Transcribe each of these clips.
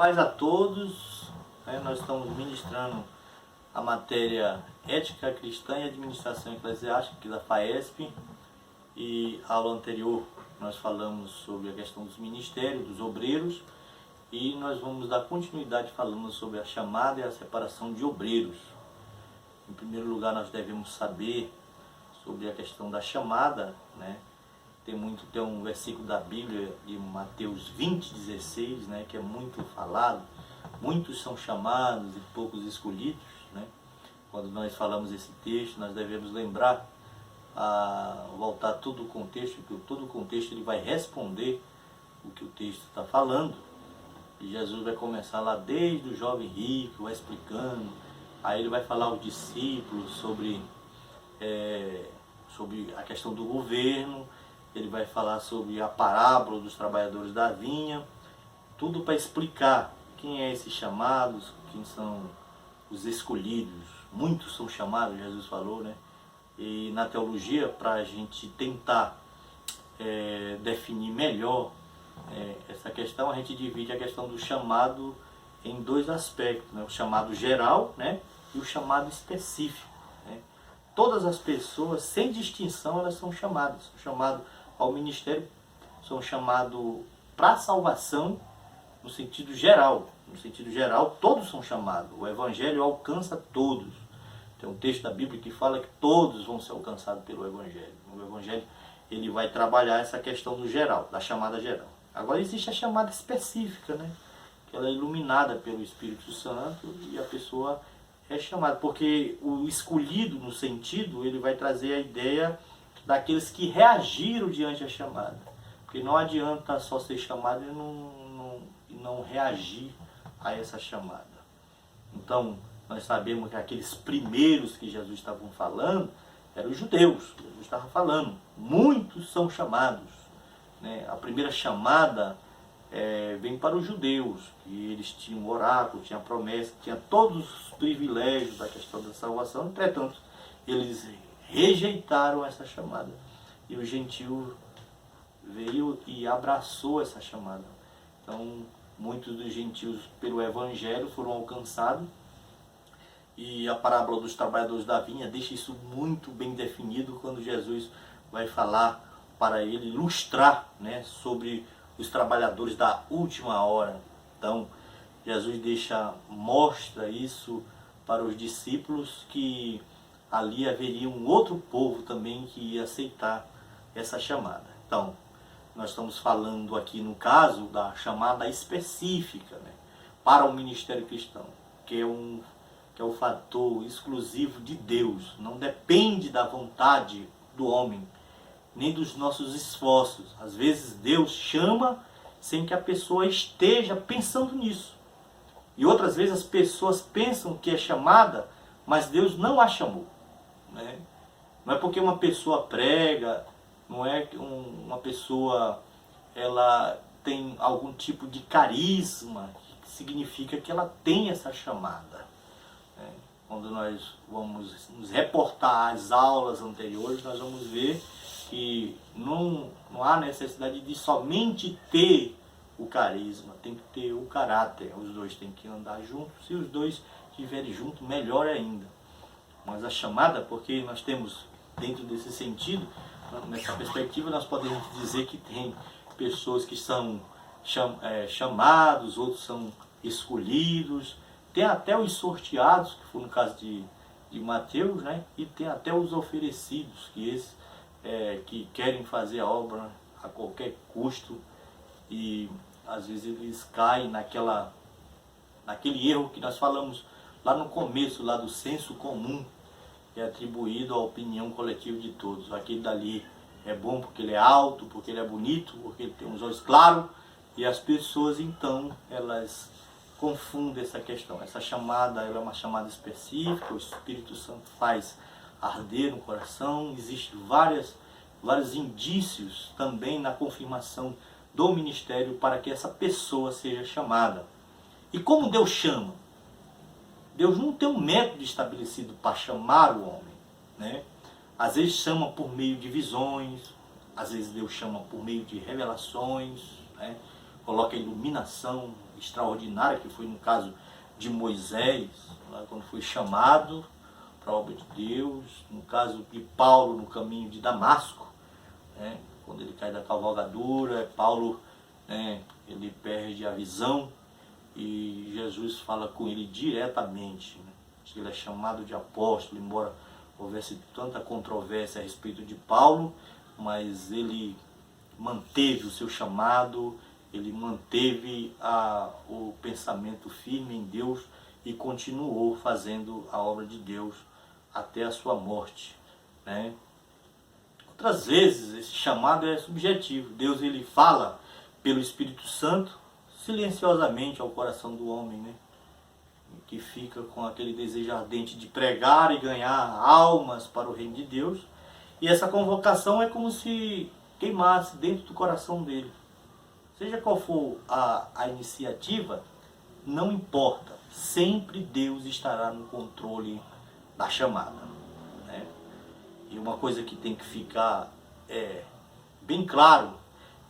Paz a todos, nós estamos ministrando a matéria Ética Cristã e Administração Eclesiástica aqui da FAESP. E a aula anterior nós falamos sobre a questão dos ministérios, dos obreiros, e nós vamos dar continuidade falando sobre a chamada e a separação de obreiros. Em primeiro lugar, nós devemos saber sobre a questão da chamada, Tem um versículo da Bíblia de Mateus 20:16, que é muito falado. Muitos são chamados e poucos escolhidos, Quando nós falamos esse texto, nós devemos lembrar, voltar todo o contexto, porque todo o contexto ele vai responder o que o texto está falando. E Jesus vai começar lá desde o jovem rico, vai explicando. Aí ele vai falar aos discípulos sobre a questão do governo. Ele vai falar sobre a parábola dos trabalhadores da vinha. Tudo para explicar quem é esses chamados, quem são os escolhidos. Muitos são chamados, Jesus falou, E na teologia, para a gente tentar definir melhor essa questão, a gente divide a questão do chamado em dois aspectos, O chamado geral, e o chamado específico, Todas as pessoas, sem distinção, elas são chamadas. São chamadas ao ministério, são chamados para a salvação, no sentido geral. No sentido geral, todos são chamados. O Evangelho alcança todos. Tem um texto da Bíblia que fala que todos vão ser alcançados pelo Evangelho. O Evangelho ele vai trabalhar essa questão do geral, da chamada geral. Agora existe a chamada específica, que ela é iluminada pelo Espírito Santo e a pessoa é chamada. Porque o escolhido, no sentido, ele vai trazer a ideia daqueles que reagiram diante da chamada. Porque não adianta só ser chamado e não reagir a essa chamada. Então, nós sabemos que aqueles primeiros que Jesus estava falando eram os judeus. Jesus estava falando, muitos são chamados. A primeira chamada vem para os judeus, que eles tinham o oráculo, tinham a promessa, tinham todos os privilégios da questão da salvação. Entretanto, eles rejeitaram essa chamada. E o gentio veio e abraçou essa chamada. Então, muitos dos gentios, pelo Evangelho, foram alcançados. E a parábola dos trabalhadores da vinha deixa isso muito bem definido quando Jesus vai falar para ele, ilustrar sobre os trabalhadores da última hora. Então, Jesus mostra isso para os discípulos, que ali haveria um outro povo também que ia aceitar essa chamada. Então, nós estamos falando aqui no caso da chamada específica, para o ministério cristão, que é o fator exclusivo de Deus. Não depende da vontade do homem, nem dos nossos esforços. Às vezes Deus chama sem que a pessoa esteja pensando nisso. E outras vezes as pessoas pensam que é chamada, mas Deus não a chamou. Não é porque uma pessoa prega, não é que uma pessoa ela tem algum tipo de carisma que significa que ela tem essa chamada. Quando nós vamos nos reportar às aulas anteriores, nós vamos ver que não há necessidade de somente ter o carisma, tem que ter o caráter. Os dois têm que andar juntos. Se os dois estiverem juntos, melhor ainda. Mas a chamada, porque nós temos, dentro desse sentido, nessa perspectiva, nós podemos dizer que tem pessoas que são chamados, outros são escolhidos, tem até os sorteados, que foi no caso de Mateus, e tem até os oferecidos, que querem fazer a obra a qualquer custo, e às vezes eles caem naquele erro que nós falamos lá no começo, lá do senso comum, que é atribuído à opinião coletiva de todos. Aquele dali é bom porque ele é alto, porque ele é bonito, porque ele tem uns olhos claros, e as pessoas então, elas confundem essa questão. Essa chamada, ela é uma chamada específica, o Espírito Santo faz arder no coração. Existem vários indícios também na confirmação do ministério para que essa pessoa seja chamada. E como Deus chama? Deus não tem um método estabelecido para chamar o homem, Às vezes chama por meio de visões, às vezes Deus chama por meio de revelações, coloca iluminação, extraordinária, que foi no caso de Moisés, né, quando foi chamado para a obra de Deus, no caso de Paulo no caminho de Damasco, né, quando ele cai da cavalgadura, Paulo, né, ele perde a visão e Jesus fala com ele diretamente, né, ele é chamado de apóstolo, embora houvesse tanta controvérsia a respeito de Paulo, mas ele manteve o seu chamado, ele manteve o pensamento firme em Deus e continuou fazendo a obra de Deus até a sua morte, né? Outras vezes esse chamado é subjetivo. Deus ele fala pelo Espírito Santo silenciosamente ao coração do homem, né? Que fica com aquele desejo ardente de pregar e ganhar almas para o reino de Deus. E essa convocação é como se queimasse dentro do coração dele. Seja qual for a iniciativa, não importa. Sempre Deus estará no controle da chamada, né? E uma coisa que tem que ficar bem claro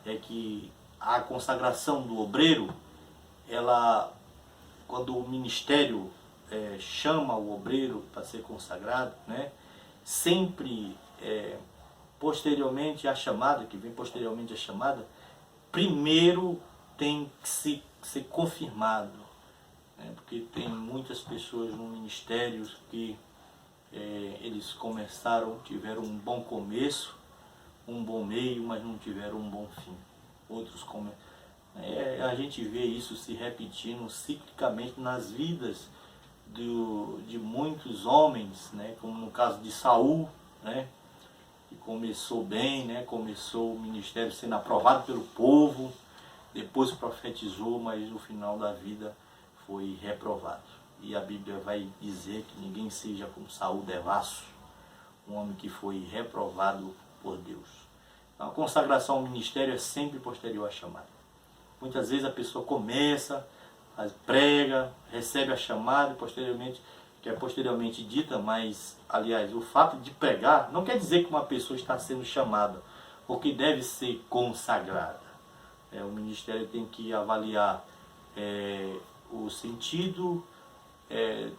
é que a consagração do obreiro, ela, quando o ministério chama o obreiro para ser consagrado, né, sempre posteriormente à chamada, que vem posteriormente à chamada, primeiro tem que ser confirmado, né, porque tem muitas pessoas no ministério que eles tiveram um bom começo, um bom meio, mas não tiveram um bom fim. Outros a gente vê isso se repetindo ciclicamente nas vidas de muitos homens, né? Como no caso de Saul, né? Que começou bem, né? Começou o ministério sendo aprovado pelo povo, depois profetizou, mas no final da vida foi reprovado. E a Bíblia vai dizer que ninguém seja como Saul devasso, um homem que foi reprovado por Deus. Então, a consagração ao ministério é sempre posterior à chamada. Muitas vezes a pessoa começa, prega, recebe a chamada, que é posteriormente dita, mas, aliás, o fato de pregar não quer dizer que uma pessoa está sendo chamada, ou que deve ser consagrada. O ministério tem que avaliar o sentido,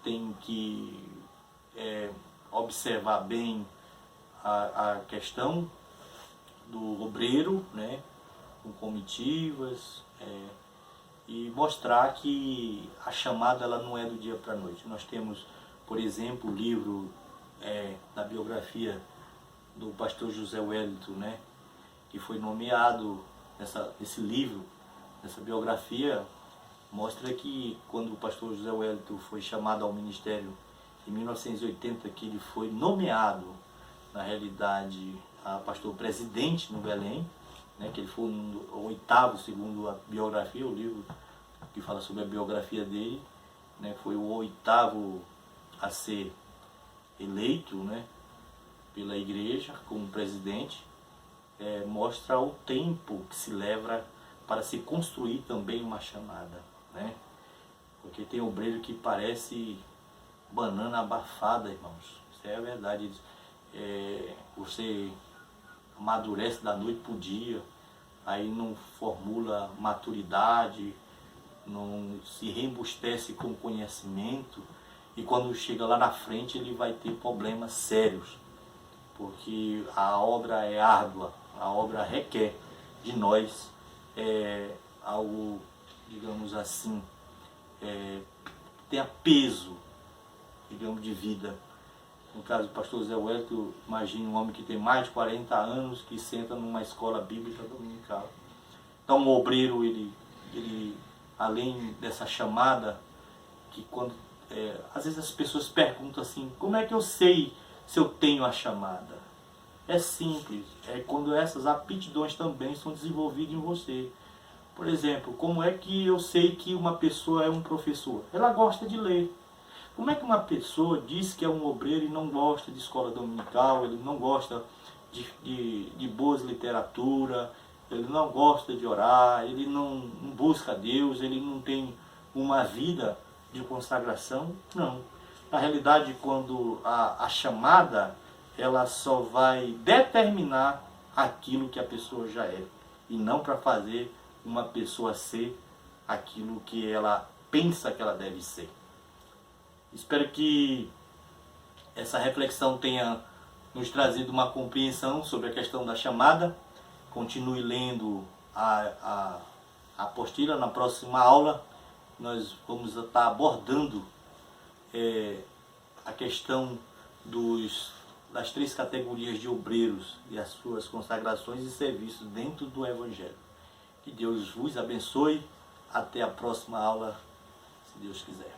tem que observar bem a questão do obreiro, né, com comitivas, e mostrar que a chamada ela não é do dia para a noite. Nós temos, por exemplo, o livro da biografia do pastor José Wellington, né, que foi nomeado nesse livro, nessa biografia, mostra que quando o pastor José Wellington foi chamado ao ministério em 1980, que ele foi nomeado, na realidade, a pastor presidente no Belém, né, que ele foi o 8º, segundo a biografia, o livro que fala sobre a biografia dele, né, foi o 8º a ser eleito, né, pela igreja como presidente. Mostra o tempo que se leva para se construir também uma chamada, né? Porque tem obreiro que parece banana abafada, irmãos. Isso é a verdade. Você amadurece da noite para o dia, aí não formula maturidade, não se reembustece com conhecimento, e quando chega lá na frente ele vai ter problemas sérios, porque a obra é árdua, a obra requer de nós algo, digamos assim, tenha peso, digamos, de vida. No caso do pastor Zé Wellington, imagine um homem que tem mais de 40 anos, que senta numa escola bíblica dominical. Então o obreiro, ele além dessa chamada, que quando às vezes as pessoas perguntam assim, como é que eu sei se eu tenho a chamada? É simples, é quando essas aptidões também são desenvolvidas em você. Por exemplo, como é que eu sei que uma pessoa é um professor? Ela gosta de ler. Como é que uma pessoa diz que é um obreiro e não gosta de escola dominical, ele não gosta de boas literatura, ele não gosta de orar, ele não busca Deus, ele não tem uma vida de consagração? Não. Na realidade, quando a chamada, ela só vai determinar aquilo que a pessoa já é, e não para fazer uma pessoa ser aquilo que ela pensa que ela deve ser. Espero que essa reflexão tenha nos trazido uma compreensão sobre a questão da chamada. Continue lendo a apostila. Na próxima aula nós vamos estar abordando a questão das 3 categorias de obreiros e as suas consagrações e serviços dentro do Evangelho. Que Deus vos abençoe. Até a próxima aula, se Deus quiser.